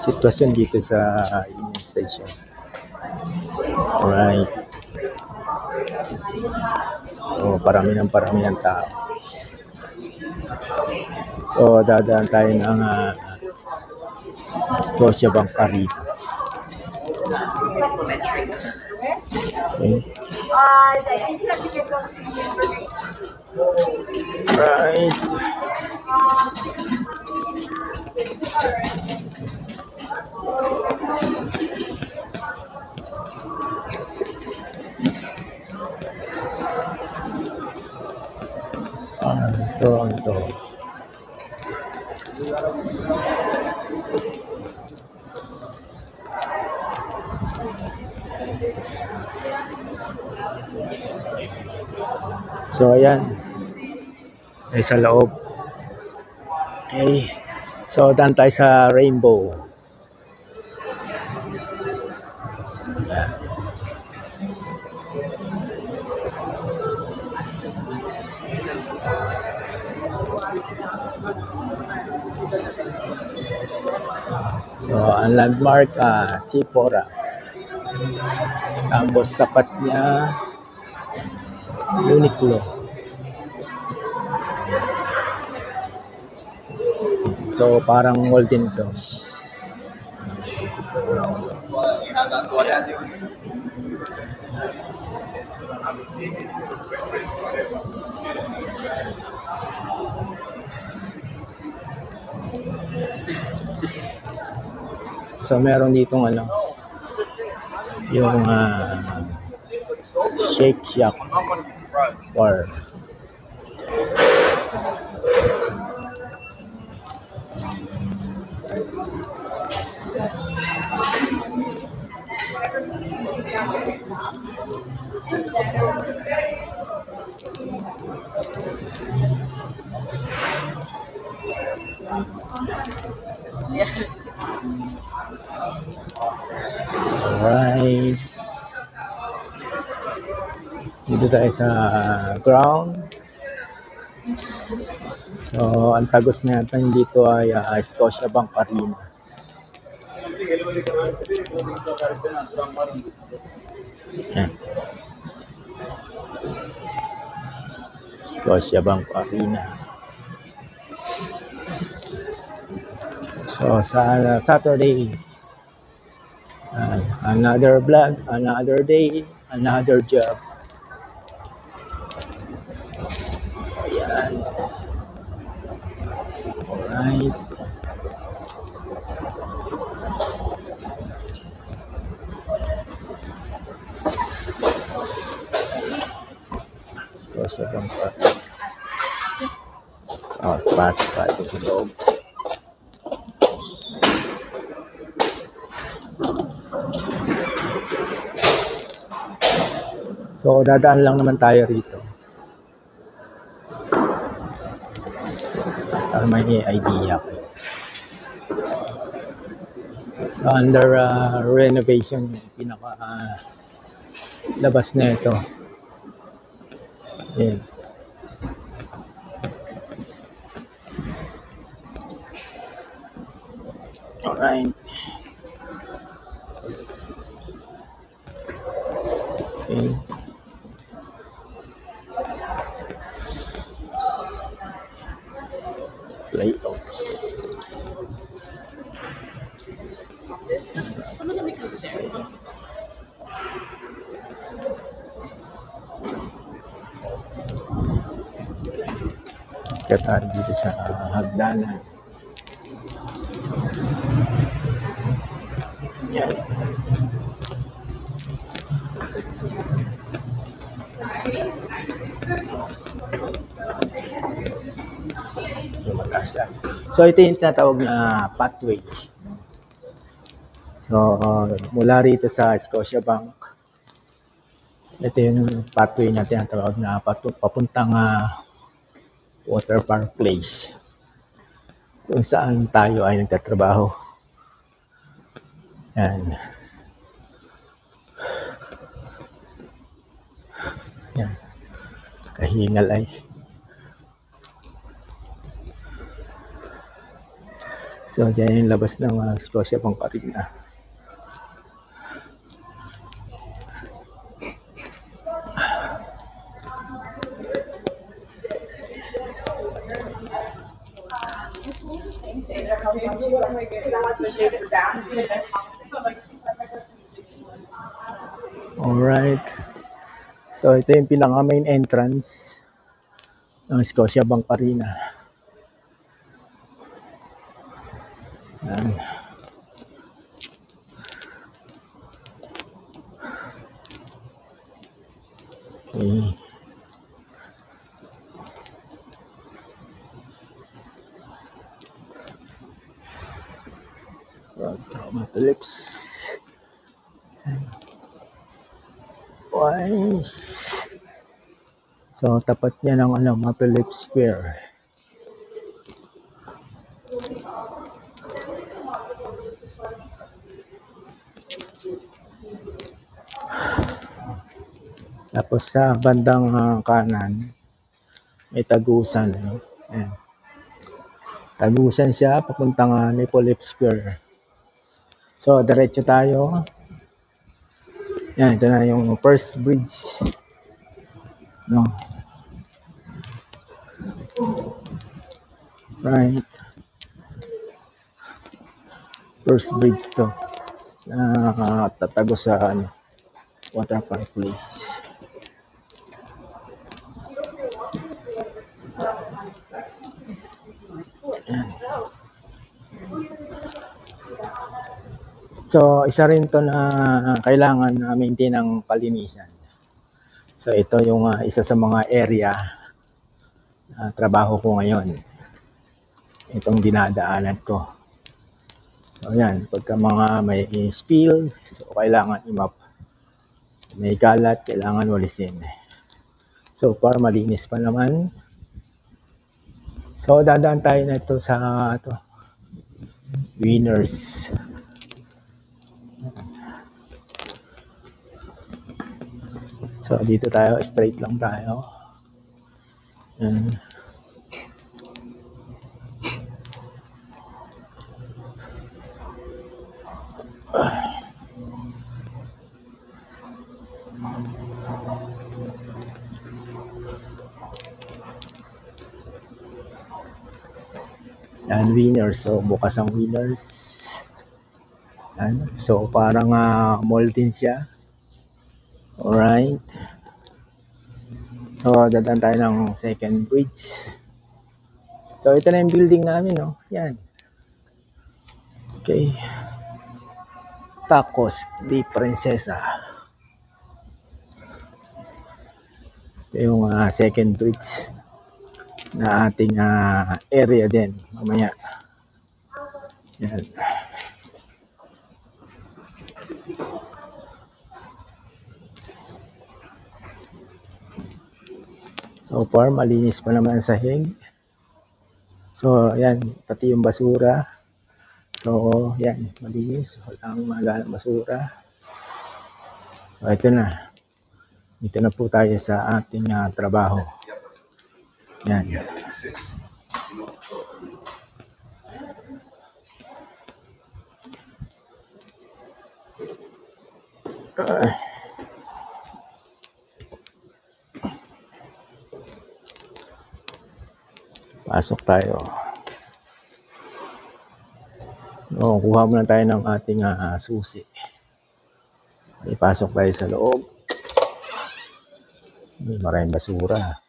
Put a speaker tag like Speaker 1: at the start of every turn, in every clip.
Speaker 1: sitwasyon dito sa Union Station. Alright. So, parami ng tao. So, dadaan tayo ng Scotiabank Arena. Okay. Right. Toronto. So, ayan. Ay sa loob. Okay. So, daan tayo sa Rainbow. Ayan. So, ang landmark, Sephora. Tapos, tapat niya, Uniqlo. So, parang mall din ito. So, meron ditong yung Shake Shack bar. Alright. Dito tayo sa ground. So, ang tagos natin dito ay Scotiabank Arena. Yan. Scotiabank Arena. So, sa Saturday, another vlog, another day, another job. So, yan. Alright. Scotiabank Arena. Pasok tayo sa loob. So, dadaan lang naman tayo rito. Para may idea kayo. So, under renovation yung pinaka labas na ito. Yan. Alright. Okay. Playoffs. Kaya dito sa hagdanan. Yan. So, ito yung tinatawag na pathway. So, mula rito sa Scotiabank, ito yung pathway na tinatawag na papuntang Water Park Place, kung saan tayo ay nagtatrabaho. Yan. Yan. Kahingal ay. So, dyan yung labas ng Scotia Bank Arena. Alright. So, ito yung pinaka main entrance ng Scotia Bank Arena. Yan. Okay. Maple Leafs. Nice. So, tapat niya ng Maple Leaf Square. Tapos sa bandang kanan, may Tagusan. Ayan. Tagusan siya, papuntang Maple Leaf Square. So, diretso tayo. Yan, ito na yung first bridge. No. Right. First bridge to. Tatago sa Water Park Place. So, isa rin to na kailangan maintain ng palinisan. So, ito yung isa sa mga area na trabaho ko ngayon. Itong dinadaanan ko. So, yan. Pagka mga may spill, so kailangan i-map. May kalat, kailangan walisin. So, para malinis pa naman. So, dadaan tayo na ito sa Winners. So, dito tayo, straight lang tayo. Yan. Yan, Winners. So, bukas ang Winners. Yan. So, parang mall din siya. Alright. So, dadaan tayo ng second bridge. So, ito na yung building namin, no? Yan. Okay. Tacos de Princesa. Ito yung second bridge na ating area din. Mamaya. Yan. So far, malinis pa naman ang sahig. So, yan. Pati yung basura. So, yan. Malinis. Walang magalang basura. So, ito na. Dito na po tayo sa ating trabaho. Yan. Pasok tayo. O, kuha muna tayo ng ating susi. Ipasok tayo sa loob. May maraming basura.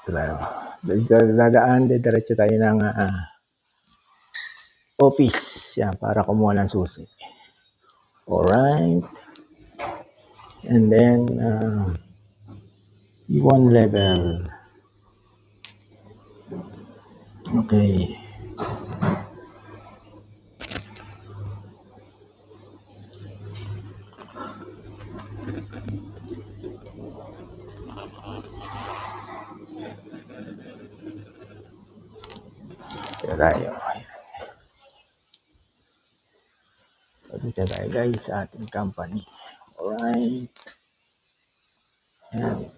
Speaker 1: Ito tayo. Dadaan, diretso tayo ng office. Yan, para kumuha ng susi. Alright. And then, one level. Okay. Dito tayo. So, dito tayo guys sa ating company. Alright. Yan.